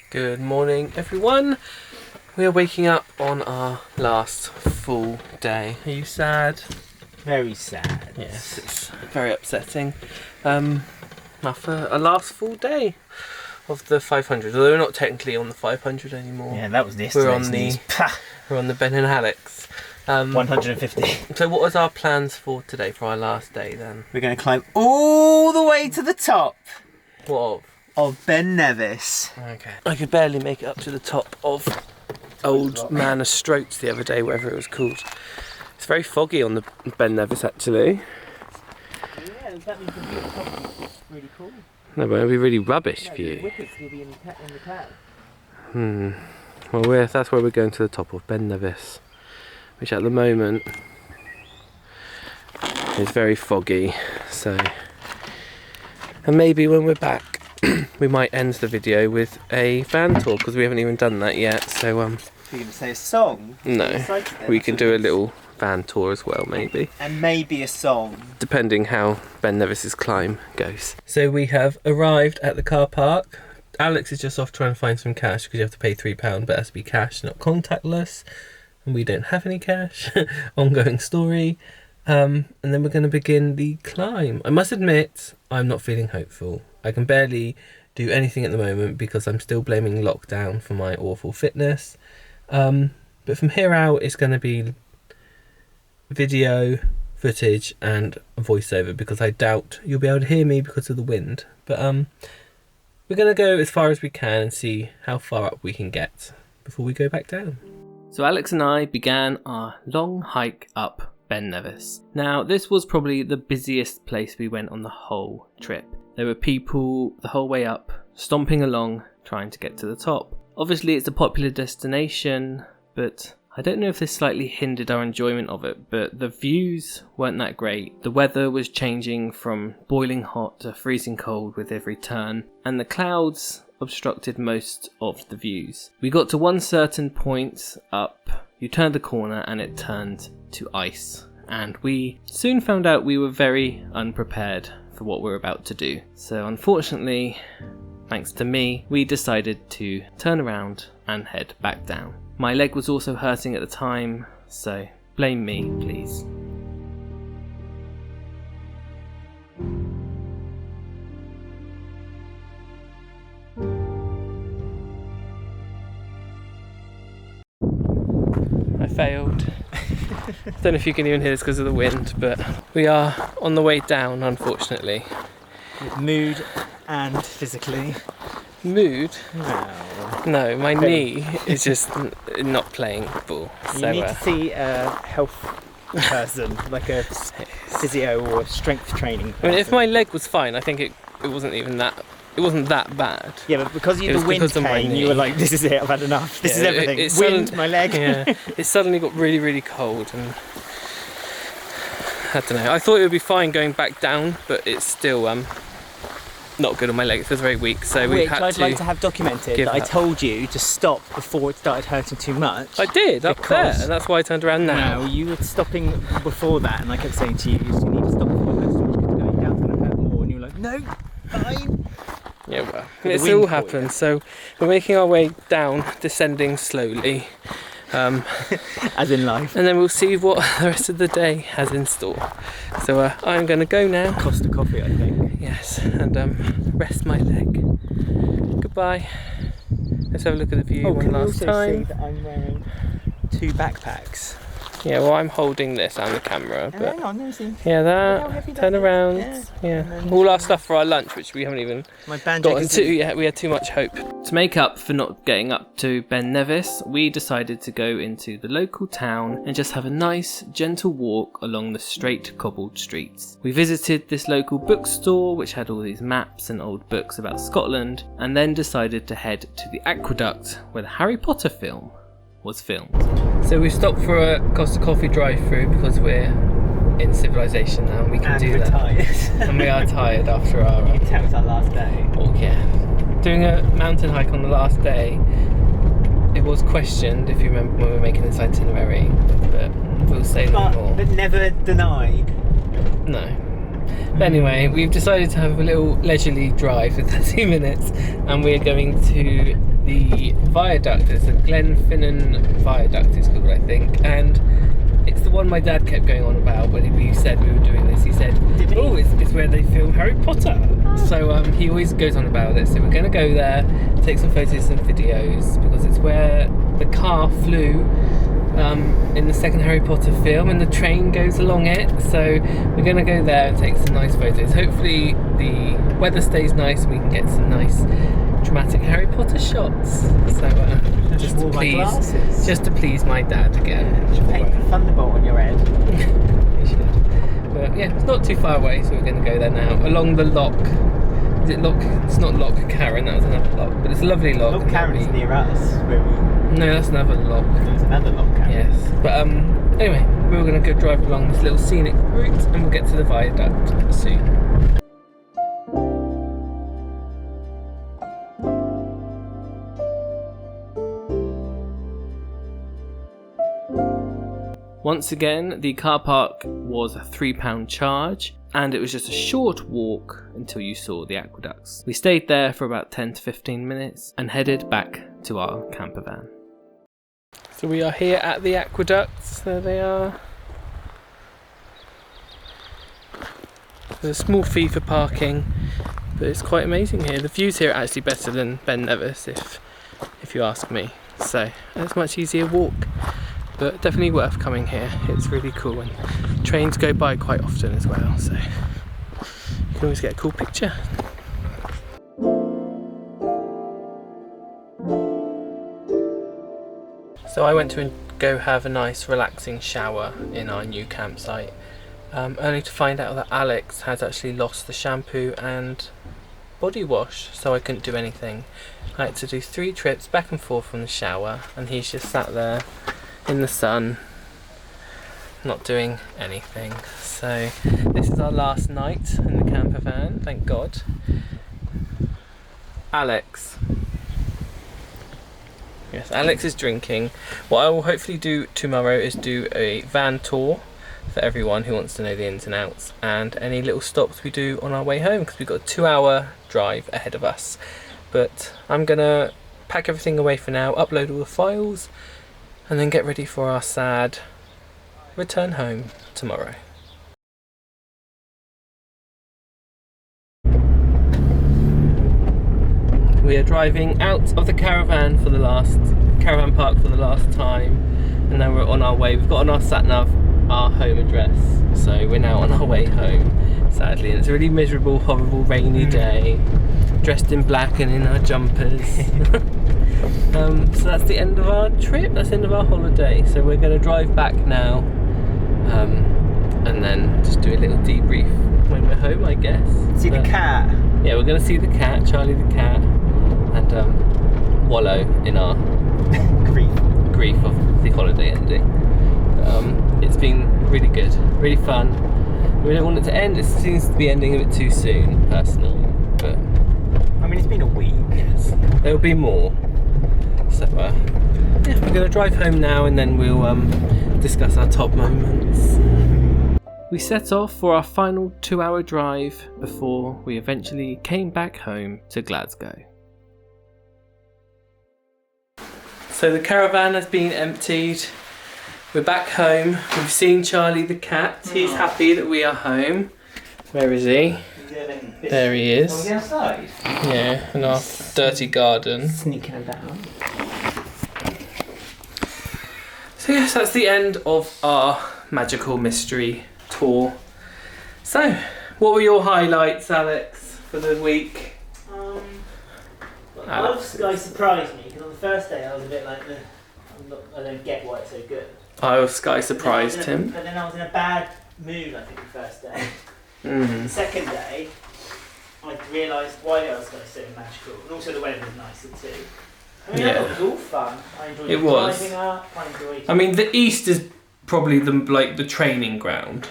Good morning, everyone. We are waking up on our last full day. Are you sad? Very sad. Yes, it's very upsetting. After a last full day of the 500, although we're not technically on the 500 anymore. Yeah, that was yesterday's news. We're on the Ben and Alex. 150. So what was our plans for today, for our last day then? We're going to climb all the way to the top What of Ben Nevis. Okay. I could barely make it up to the top of Old Man of Stroats the other day, whatever it was called. It's very foggy on the Ben Nevis actually. Yeah, that means the view at the top is really cool. No, but it'll be really rubbish for The you. wickets will be in the clouds. Well, that's where we're going, to the top of Ben Nevis, which at the moment is very foggy. So, and maybe when we're back, we might end the video with a van tour because we haven't even done that yet. So, You're going to say a song? no, we can do a little van tour as well, maybe. And maybe a song. Depending how Ben Nevis's climb goes. So we have arrived at the car park. Alex is just off trying to find some cash because you have to pay £3, but it has to be cash, not contactless. And we don't have any cash. Ongoing story. And then we're going to begin the climb. I must admit, I'm not feeling hopeful. I can barely do anything at the moment because I'm still blaming lockdown for my awful fitness. But from here out, it's going to be video footage and a voiceover because I doubt you'll be able to hear me because of the wind. But we're going to go as far as we can and see how far up we can get before we go back down. So Alex and I began our long hike up Ben Nevis. Now, this was probably the busiest place we went on the whole trip. There were people the whole way up, stomping along, trying to get to the top. Obviously, it's a popular destination, but I don't know if this slightly hindered our enjoyment of it, but the views weren't that great. The weather was changing from boiling hot to freezing cold with every turn, and the clouds obstructed most of the views. We got to one certain point up, you turned the corner and it turned to ice, and we soon found out we were very unprepared for what we were about to do. So unfortunately, thanks to me, we decided to turn around and head back down. My leg was also hurting at the time, so blame me, please. I failed. Don't know if you can even hear this because of the wind, but we are on the way down, unfortunately. With mood and physically. Mood? No. No, my knee is just not playing ball. You So, need to see a health person, like a physio or strength training person. I mean, if my leg was fine, I think it wasn't even that. It wasn't that bad. Yeah, but because It the was wind because of my came, knee. you were like, this is it, I've had enough. This is Yeah, everything. it Wind, sudden- my leg. Yeah, it suddenly got really, really cold, and I don't know. I thought it would be fine going back down, but it's still not good on my leg. It feels very weak, so we Which had I'd to. like to have documented give that I up. told you to stop before it started hurting too much. I did up there, Because- and that's why I turned around now. No, you were stopping before that, and I kept saying to you, you need to stop before it hurts too much because going down's going to hurt more. And you were like, no, fine. Yeah, well, the it's wind all caught happened. you. So we're making our way down, descending slowly, As in life. and then we'll see what the rest of the day has in store. So I'm going to go now. Costa coffee, I think. Yes, and rest my leg. Goodbye. Let's have a look at the view one can you last also time. see that I'm wearing 2 backpacks? Yeah, well, I'm holding this and the camera, And but hang on, let me see. yeah, Look how that. heavy that Turn is. around. Yeah. Yeah, And then all our stuff for our lunch, which we haven't even My banjo gotten to yet. We had too much hope. To make up for not getting up to Ben Nevis, we decided to go into the local town and just have a nice, gentle walk along the straight cobbled streets. We visited this local bookstore, which had all these maps and old books about Scotland, and then decided to head to the aqueduct where the Harry Potter film was filmed. So we stopped for a Costa Coffee drive-through because we're in civilization now and we can And do we're that. tired. And we are tired after our You can tell it's our last day. walk, yeah. Doing a mountain hike on the last day, it was questioned, if you remember when we were making this itinerary, but we'll say no more. But never denied. No. But anyway, we've decided to have a little leisurely drive for 30 minutes and we're going to the viaduct. It's a Glenfinnan viaduct, it's called, I think, and it's the one my dad kept going on about when we said we were doing this. He said, "Oh, it's where they film Harry Potter." So he always goes on about it. So we're going to go there, take some photos and videos, because it's where the car flew in the second Harry Potter film, and the train goes along it. So we're going to go there and take some nice photos. Hopefully the weather stays nice and we can get some nice dramatic Harry Potter shots. So just to please my dad again. Paint the thunderbolt on your head. You should. But yeah, it's not too far away, so we're going to go there now. Along the lock. Is it Loch? It's not Loch Karen, that was another lock. But it's a lovely lock. Loch Karen's near us. No, that's another lock. There's another Loch Karen. Yes. But anyway, we're going to go drive along this little scenic route and we'll get to the viaduct soon. Once again, the car park was a £3 charge, and it was just a short walk until you saw the aqueducts. We stayed there for about 10 to 15 minutes and headed back to our camper van. So we are here at the aqueducts. There they are. There's a small fee for parking, but it's quite amazing here. The views here are actually better than Ben Nevis, if you ask me. So it's a much easier walk. But definitely worth coming here. It's really cool, and trains go by quite often as well, so you can always get a cool picture. So I went to go have a nice relaxing shower in our new campsite, only to find out that Alex has actually lost the shampoo and body wash, so I couldn't do anything. I had to do 3 trips back and forth from the shower, and he's just sat there in the sun, not doing anything. So this is our last night in the camper van, thank God. Alex. Yes, Alex is drinking. What I will hopefully do tomorrow is do a van tour for everyone who wants to know the ins and outs, and any little stops we do on our way home, because we've got a 2-hour drive ahead of us. But I'm gonna pack everything away for now, upload all the files, and then get ready for our sad return home tomorrow. We are driving out of the caravan park for the last time, and now we're on our way. We've got on our sat nav our home address, so we're now on our way home, sadly. And it's a really miserable, horrible, rainy day, dressed in black and in our jumpers. So that's the end of our trip, that's the end of our holiday. So we're going to drive back now, and then just do a little debrief when we're home, I guess. See the cat? Yeah, we're going to see the cat, Charlie the cat, and wallow in our grief of the holiday ending. It's been really good, really fun. We don't want it to end. It seems to be ending a bit too soon, personally, but I mean, it's been a week. yes, there will be more. So yeah, we're going to drive home now, and then we'll discuss our top moments. We set off for our final 2-hour drive before we eventually came back home to Glasgow. So the caravan has been emptied. We're back home. We've seen Charlie the cat. He's happy that we are home. Where is he? There he is. On the outside? Yeah, in our dirty garden. Sneaking about. So yes, that's the end of our magical mystery tour. So, what were your highlights, Alex, for the week? Isle of Skye surprised me, because on the first day I was a bit like, I don't get why it's so good. Isle of Skye surprised him. But then I was in a bad mood, I think, the first day. Mm. The second day, I realised why the Isle of Skye is so magical, and also the weather was nicer too. I mean, I thought it was all fun. I enjoyed driving up. I mean, the east is probably the training ground,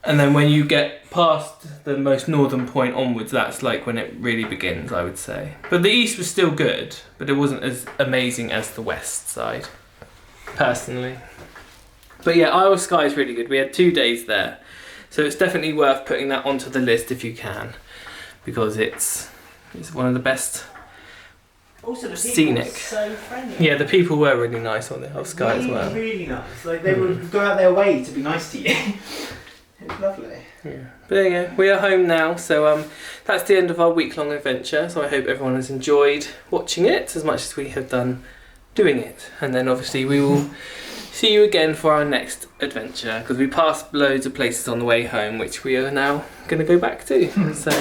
and then when you get past the most northern point onwards, that's like when it really begins, I would say. But the east was still good, but it wasn't as amazing as the west side, personally. But yeah, Isle of Skye is really good. We had 2 days there, so it's definitely worth putting that onto the list if you can, because it's one of the best Also, the people scenic. were so friendly. Yeah, the people were really nice on the Isle of Skye as well. Really nice. Like they would go out their way to be nice to you. It was lovely. Yeah. But there you go. We are home now, so that's the end of our week-long adventure. So I hope everyone has enjoyed watching it as much as we have done doing it. And then obviously we will see you again for our next adventure, because we passed loads of places on the way home which we are now going to go back to. So